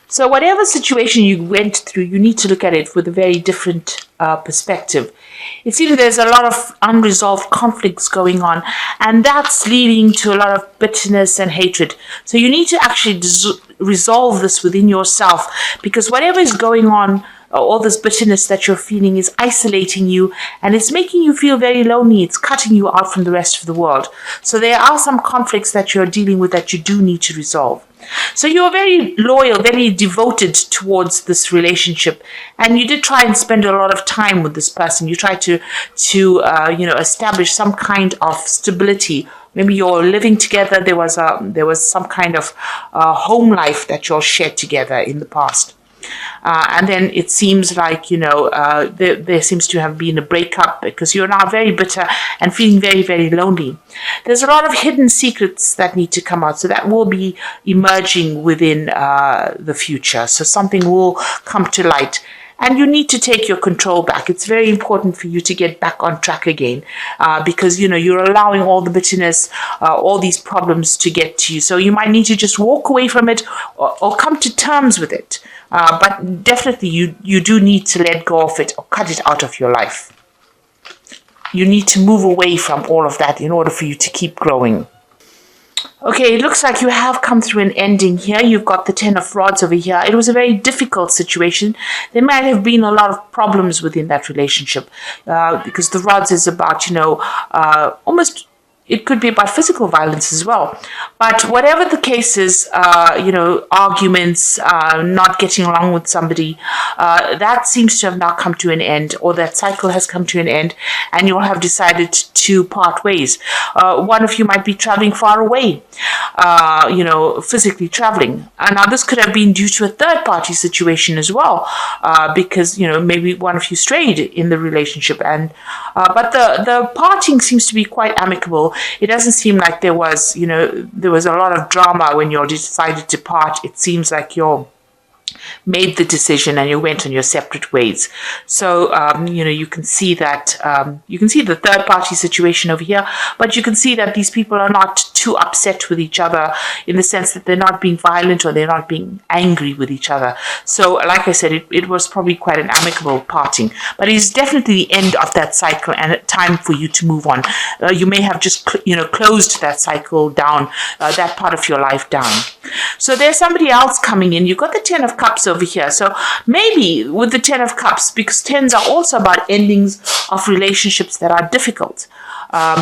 So whatever situation you went through, you need to look at it with a very different perspective. It seems there's a lot of unresolved conflicts going on, and that's leading to a lot of bitterness and hatred. So you need to actually resolve this within yourself, because whatever is going on, all this bitterness that you're feeling is isolating you, and it's making you feel very lonely. It's cutting you out from the rest of the world. So there are some conflicts that you're dealing with that you do need to resolve. So you're very loyal, very devoted towards this relationship, and you did try and spend a lot of time with this person. You tried to establish some kind of stability. Maybe you're living together. There was some kind of home life that you all shared together in the past. And then it seems like, there seems to have been a breakup, because you're now very bitter and feeling very, very lonely. There's a lot of hidden secrets that need to come out. So that will be emerging within the future. So something will come to light. And you need to take your control back. It's very important for you to get back on track again, because, you're allowing all the bitterness, all these problems to get to you. So you might need to just walk away from it, or come to terms with it. But definitely you do need to let go of it or cut it out of your life. You need to move away from all of that in order for you to keep growing. Okay, it looks like you have come through an ending here. You've got the Ten of Rods over here. It was a very difficult situation. There might have been a lot of problems within that relationship, because the Rods is about, almost... It could be about physical violence as well. But whatever the case is, arguments, not getting along with somebody, that seems to have now come to an end, or that cycle has come to an end, and you'll have decided to part ways. One of you might be traveling far away, physically traveling. And now this could have been due to a third party situation as well, because, maybe one of you strayed in the relationship. But the parting seems to be quite amicable. It doesn't seem like there was a lot of drama when you decided to part. It seems like you're made the decision and you went on your separate ways. So, you can see that, you can see the third party situation over here, but you can see that these people are not too upset with each other, in the sense that they're not being violent or they're not being angry with each other. So, like I said, it was probably quite an amicable parting, but it's definitely the end of that cycle and a time for you to move on. You may have just, closed that cycle down, that part of your life down. So there's somebody else coming in. You've got the Ten of Cups over here. So maybe with the Ten of Cups, because tens are also about endings of relationships that are difficult.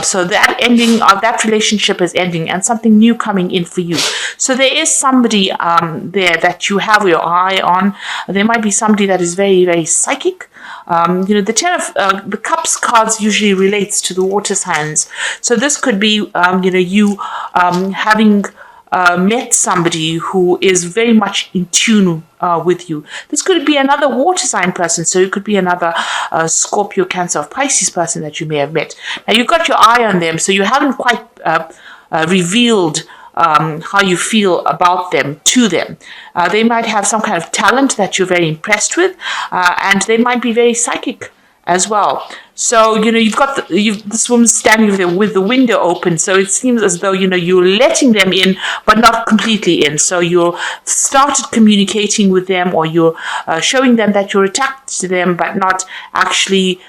So that ending of that relationship is ending and something new coming in for you. So there is somebody there that you have your eye on. There might be somebody that is very, very psychic. The Ten of the Cups cards usually relates to the water signs. So this could be, you having met somebody who is very much in tune with you. This could be another water sign person, so it could be another Scorpio, Cancer, or Pisces person that you may have met. Now you've got your eye on them, so you haven't quite revealed how you feel about them to them. They might have some kind of talent that you're very impressed with, and they might be very psychic as well. So, you've got this woman standing there with the window open. So it seems as though, you're letting them in, but not completely in. So you've started communicating with them, or you're showing them that you're attached to them, but not actually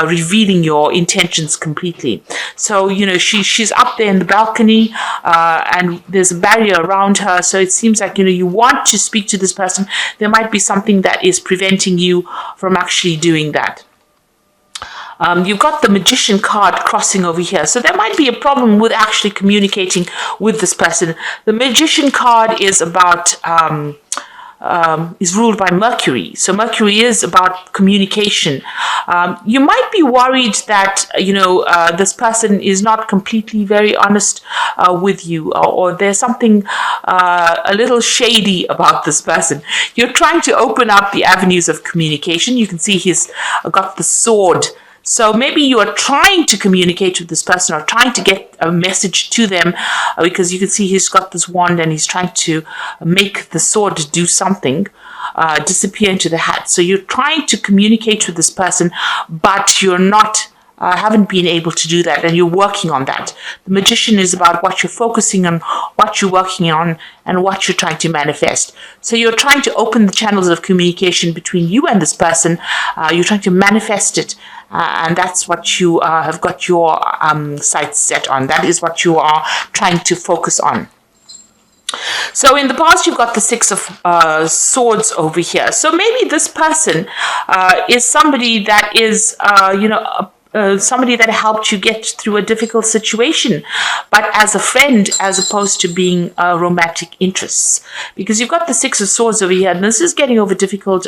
revealing your intentions completely. So, she's up there in the balcony, and there's a barrier around her. So it seems like, you want to speak to this person. There might be something that is preventing you from actually doing that. You've got the Magician card crossing over here. So there might be a problem with actually communicating with this person. The Magician card is about, is ruled by Mercury. So Mercury is about communication. You might be worried that, this person is not completely very honest with you, or there's something a little shady about this person. You're trying to open up the avenues of communication. You can see he's got the sword. So maybe you are trying to communicate with this person, or trying to get a message to them, because you can see he's got this wand and he's trying to make the sword do something, disappear into the hat. So you're trying to communicate with this person, but you're not haven't been able to do that, and you're working on that. The Magician is about what you're focusing on, what you're working on, and what you're trying to manifest. So you're trying to open the channels of communication between you and this person. You're trying to manifest it, and that's what you have got your sights set on. That is what you are trying to focus on. So in the past, you've got the Six of Swords over here. So maybe this person is somebody that is, somebody that helped you get through a difficult situation, but as a friend, as opposed to being romantic interests. Because you've got the Six of Swords over here, and this is getting over difficult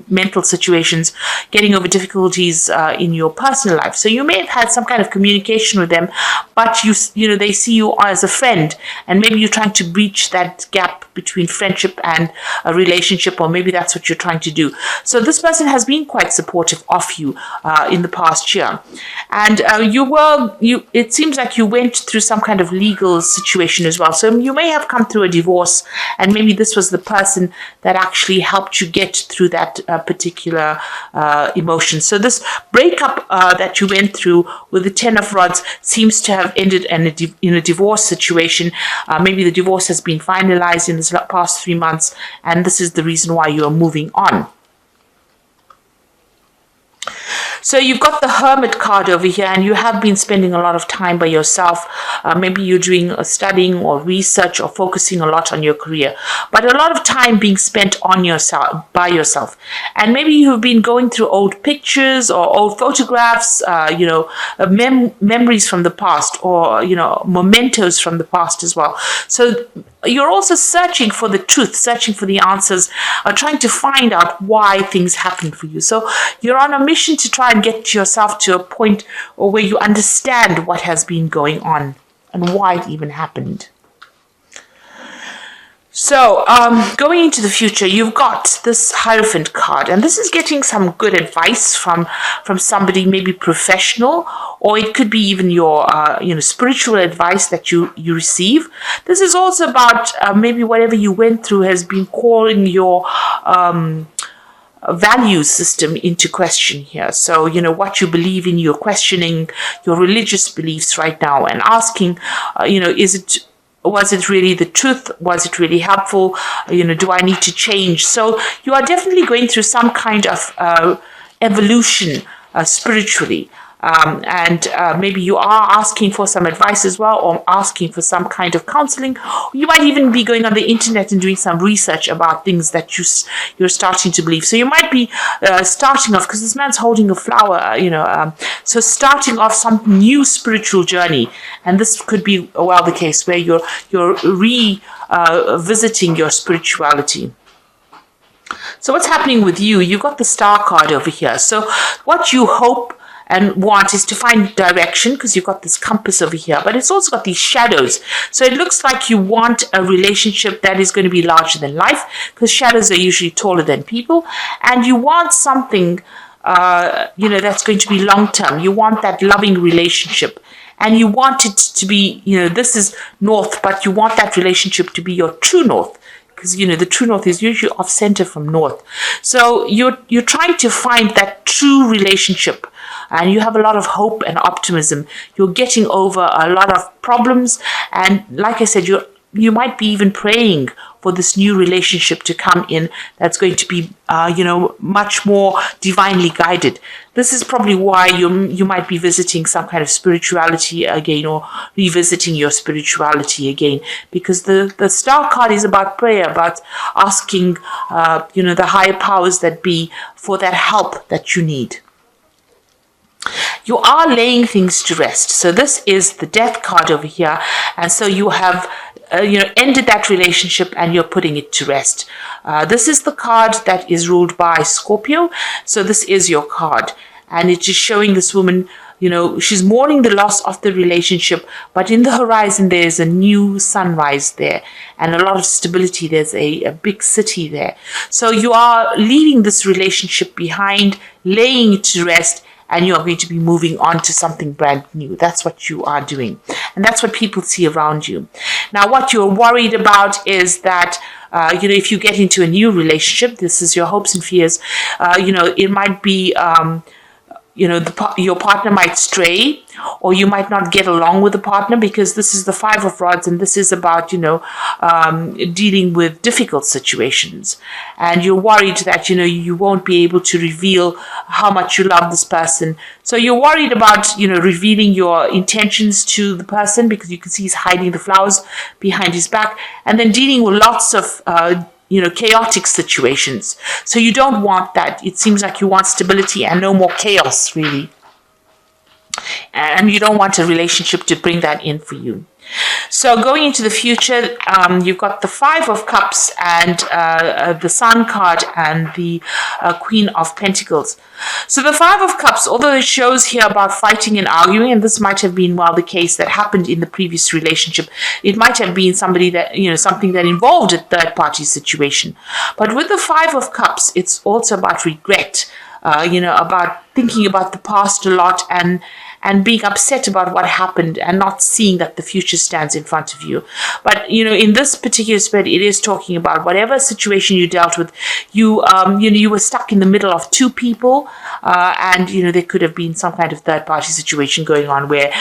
mental situations, getting over difficulties in your personal life. So you may have had some kind of communication with them, but they see you as a friend, and maybe you're trying to breach that gap between friendship and a relationship, or maybe that's what you're trying to do. So this person has been quite supportive of you in the past year. And it seems like you went through some kind of legal situation as well. So you may have come through a divorce, and maybe this was the person that actually helped you get through that particular emotion. So this breakup that you went through with the Ten of Rods seems to have ended in a divorce situation. Maybe the divorce has been finalized in the past 3 months, and this is the reason why you are moving on. So you've got the Hermit card over here, and you have been spending a lot of time by yourself. Maybe you're doing studying or research or focusing a lot on your career, but a lot of time being spent on yourself, by yourself. And maybe you've been going through old pictures or old photographs, memories from the past, or, mementos from the past as well. So you're also searching for the truth, searching for the answers, trying to find out why things happen for you. So you're on a mission to try and get yourself to a point where you understand what has been going on and why it even happened. So, going into the future, you've got this Hierophant card, and this is getting some good advice from somebody, maybe professional, or it could be even your, spiritual advice that you receive. This is also about maybe whatever you went through has been calling your value system into question here. So, what you believe in, you're questioning your religious beliefs right now and asking, was it really the truth? Was it really helpful? Do I need to change? So you are definitely going through some kind of evolution spiritually. And maybe you are asking for some advice as well, or asking for some kind of counseling. You might even be going on the internet and doing some research about things that you're starting to believe. So you might be starting off, because this man's holding a flower, so starting off some new spiritual journey. And this could be, the case where you're revisiting your spirituality. So what's happening with you? You've got the Star card over here. So what you hope and want is to find direction, because you've got this compass over here, but it's also got these shadows. So it looks like you want a relationship that is going to be larger than life, because shadows are usually taller than people, and you want something that's going to be long term. You want that loving relationship, and you want it to be, this is north, but you want that relationship to be your true north, because the true north is usually off center from north. So you're trying to find that true relationship, and you have a lot of hope and optimism. You're getting over a lot of problems, and like I said, you might be even praying for this new relationship to come in that's going to be much more divinely guided. This is probably why you might be visiting some kind of spirituality again, or revisiting your spirituality again, because the Star card is about prayer, about asking the higher powers that be for that help that you need. You are laying things to rest. So this is the Death card over here, and so you have ended that relationship and you're putting it to rest. This is the card that is ruled by Scorpio. So this is your card, and it is showing this woman, she's mourning the loss of the relationship, but in the horizon there's a new sunrise there and a lot of stability. There's a big city there. So you are leaving this relationship behind, laying it to rest, and you are going to be moving on to something brand new. That's what you are doing. And that's what people see around you. Now, what you're worried about is that, if you get into a new relationship, this is your hopes and fears, it might be your partner might stray, or you might not get along with the partner, because this is the Five of Rods, and this is about dealing with difficult situations, and you're worried that you won't be able to reveal how much you love this person. So you're worried about revealing your intentions to the person, because you can see he's hiding the flowers behind his back, and then dealing with lots of chaotic situations. So you don't want that. It seems like you want stability and no more chaos, really. And you don't want a relationship to bring that in for you. So going into the future, you've got the Five of Cups and the Sun card and the Queen of Pentacles. So the Five of Cups, although it shows here about fighting and arguing, and this might have been the case that happened in the previous relationship, it might have been somebody that, something that involved a third party situation. But with the Five of Cups, it's also about regret, about thinking about the past a lot, and being upset about what happened and not seeing that the future stands in front of you. But, in this particular spread, it is talking about whatever situation you dealt with, you were stuck in the middle of two people, and, there could have been some kind of third party situation going on where,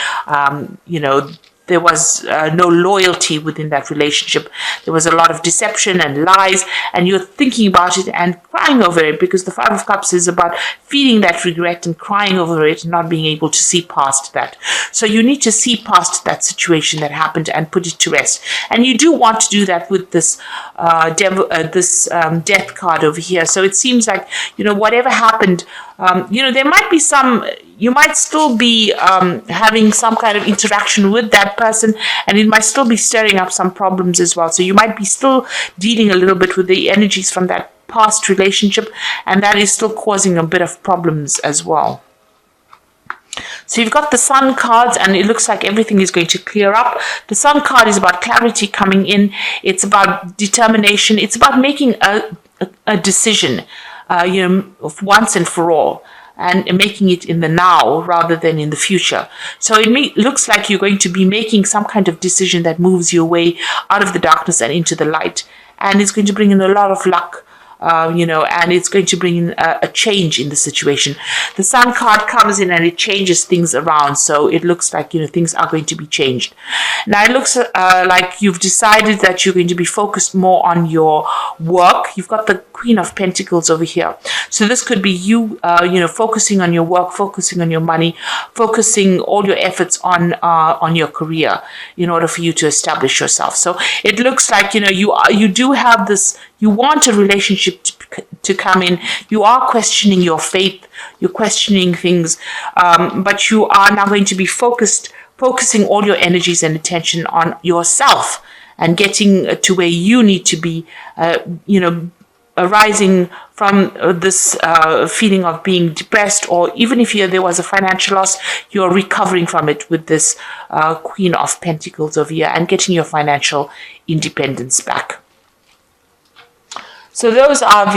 there was no loyalty within that relationship. There was a lot of deception and lies, and you're thinking about it and crying over it, because the Five of Cups is about feeling that regret and crying over it and not being able to see past that. So you need to see past that situation that happened and put it to rest. And you do want to do that with this death card over here. So it seems like, whatever happened, there might be you might still be having some kind of interaction with that person, and it might still be stirring up some problems as well. So you might be still dealing a little bit with the energies from that past relationship, and that is still causing a bit of problems as well. So you've got the Sun cards, and it looks like everything is going to clear up. The Sun card is about clarity coming in. It's about determination. It's about making a decision, of once and for all, and making it in the now rather than in the future. So it looks like you're going to be making some kind of decision that moves your way out of the darkness and into the light. And it's going to bring in a lot of luck, and it's going to bring in a change in the situation. The Sun card comes in and it changes things around. So it looks like, things are going to be changed. Now it looks like you've decided that you're going to be focused more on your work. You've got the Queen of Pentacles over here. So this could be you, focusing on your work, focusing on your money, focusing all your efforts on your career in order for you to establish yourself. So it looks like, you do have this, you want a relationship to come in. You are questioning your faith. You're questioning things, but you are now going to be focusing all your energies and attention on yourself and getting to where you need to be, arising from this feeling of being depressed, or even if there was a financial loss, you're recovering from it with this Queen of Pentacles over here and getting your financial independence back. So those are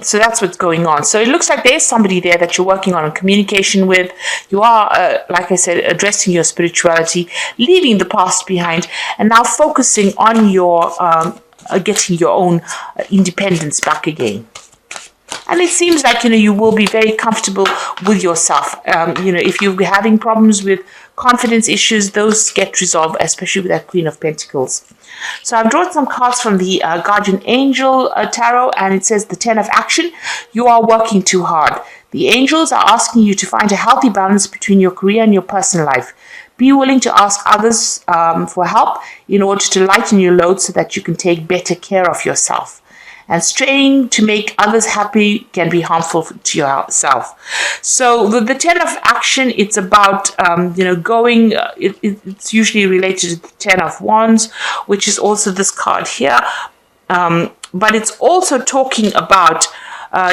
so that's what's going on. So it looks like there's somebody there that you're working on communication with. You are, like I said, addressing your spirituality, leaving the past behind, and now focusing on your getting your own independence back again. And it seems like, you will be very comfortable with yourself. If you're having problems with confidence issues, those get resolved, especially with that Queen of Pentacles. So I've drawn some cards from the Guardian Angel Tarot, and it says the 10 of Action. You are working too hard. The angels are asking you to find a healthy balance between your career and your personal life. Be willing to ask others for help in order to lighten your load so that you can take better care of yourself. And straying to make others happy can be harmful to yourself. So the 10 of Action, it's about, going, it's usually related to the 10 of Wands, which is also this card here. But it's also talking about,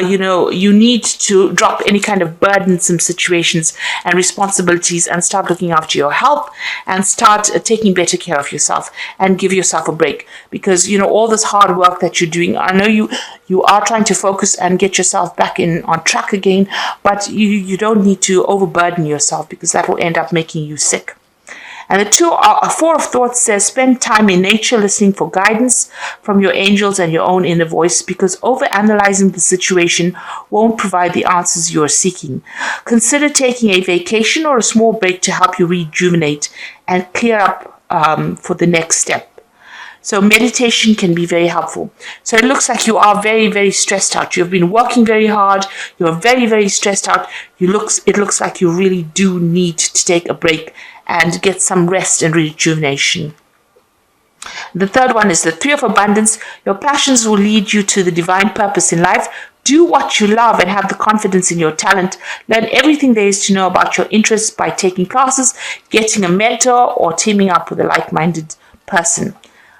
you need to drop any kind of burdensome situations and responsibilities and start looking after your health and start taking better care of yourself and give yourself a break. Because, all this hard work that you're doing, I know you are trying to focus and get yourself back on track again, but you don't need to overburden yourself, because that will end up making you sick. And the four of thoughts says spend time in nature listening for guidance from your angels and your own inner voice, because overanalyzing the situation won't provide the answers you are seeking. Consider taking a vacation or a small break to help you rejuvenate and clear up for the next step. So meditation can be very helpful. So it looks like you are very, very stressed out. You've been working very hard. You're very, very stressed out. It looks like you really do need to take a break and get some rest and rejuvenation. The third one is the Three of Abundance. Your passions will lead you to the divine purpose in life. Do what you love and have the confidence in your talent. Learn everything there is to know about your interests by taking classes, getting a mentor, or teaming up with a like-minded person.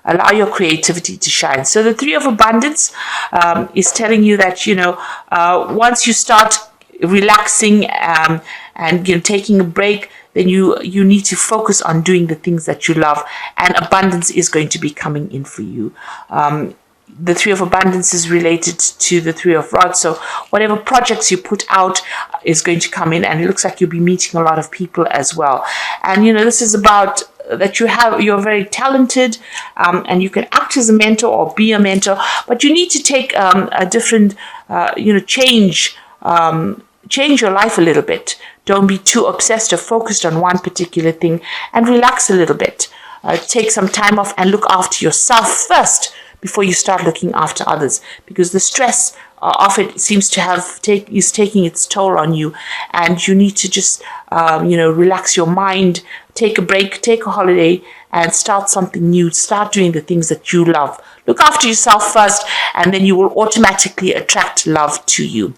Allow your creativity to shine. So the Three of Abundance is telling you that, once you start relaxing and taking a break, then you need to focus on doing the things that you love, and abundance is going to be coming in for you. The Three of Abundance is related to the Three of Rods. So whatever projects you put out is going to come in, and it looks like you'll be meeting a lot of people as well. And, this is about that you're very talented, and you can act as a mentor or be a mentor, but you need to take a different, change your life a little bit. Don't be too obsessed or focused on one particular thing, and relax a little bit. Take some time off and look after yourself first before you start looking after others, because the stress of it seems to is taking its toll on you, and you need to just relax your mind, take a break, take a holiday, and start something new. Start doing the things that you love. Look after yourself first, and then you will automatically attract love to you.